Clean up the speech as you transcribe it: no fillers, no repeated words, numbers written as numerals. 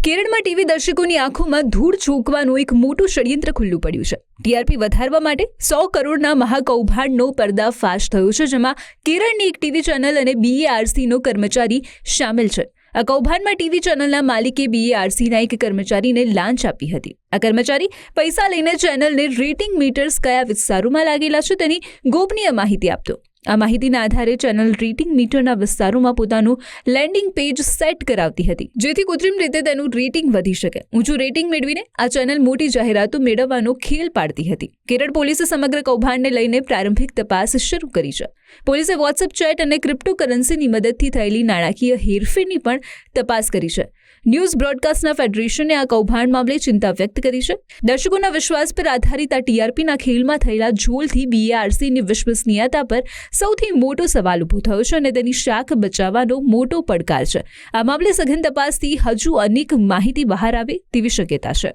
કેરળમાં ટીવી દર્શકોની આંખોમાં ધૂળ ઝોંકવાનું એક મોટું ષડયંત્ર ખુલ્લું પડ્યું છે. ટીઆરપી વધારવા માટે 100 કરોડના મહાકૌભાંડનો પર્દાફાશ થયો છે, જેમાં કેરળની એક ટીવી ચેનલ અને બીએઆરસીનો કર્મચારી શામેલ છે. આ કૌભાંડમાં ટીવી ચેનલના માલિકે બીએઆરસીના એક કર્મચારીને લાંચ આપી હતી. આ કર્મચારી પૈસા લઈને ચેનલને રેટિંગ મીટર્સ કયા વિસ્તારોમાં લાગેલા છે તેની ગોપનીય માહિતી આપતો. આ માહિતીના આધારે ચેનલ રેટિંગ મીટરના વિસ્તારોમાં પોતાનું લેન્ડિંગ પેજ સેટ કરાવતી હતી, જેથી કૃત્રિમ રીતે તેનું રેટિંગ વધી શકે. ઊંચું રેટિંગ મેળવીને આ ચેનલ મોટી જાહેરાતો મેળવવાનો ખેલ પાડતી હતી. કેરળ પોલીસે સમગ્ર કૌભાંડને લઈને પ્રારંભિક તપાસ શરૂ કરી છે. પોલીસે વોટ્સએપ ચેટ અને ક્રિપ્ટોકરન્સીની મદદથી થયેલી નાણાકીય હેરફેરની પણ તપાસ કરી છે. ન્યૂઝ બ્રોડકાસ્ટના ફેડરેશને આ કૌભાંડ મામલે ચિંતા વ્યક્ત કરી છે. દર્શકોના વિશ્વાસ પર આધારિત આ ટીઆરપીના ખેલમાં થયેલા ઝોલથી બીએઆરસીની વિશ્વસનીયતા પર સૌથી મોટો સવાલ ઊભો થયો છે અને તેની શાખ બચાવવાનો મોટો પડકાર છે. આ મામલે સઘન તપાસથી હજુ અનેક માહિતી બહાર આવે તેવી શક્યતા છે.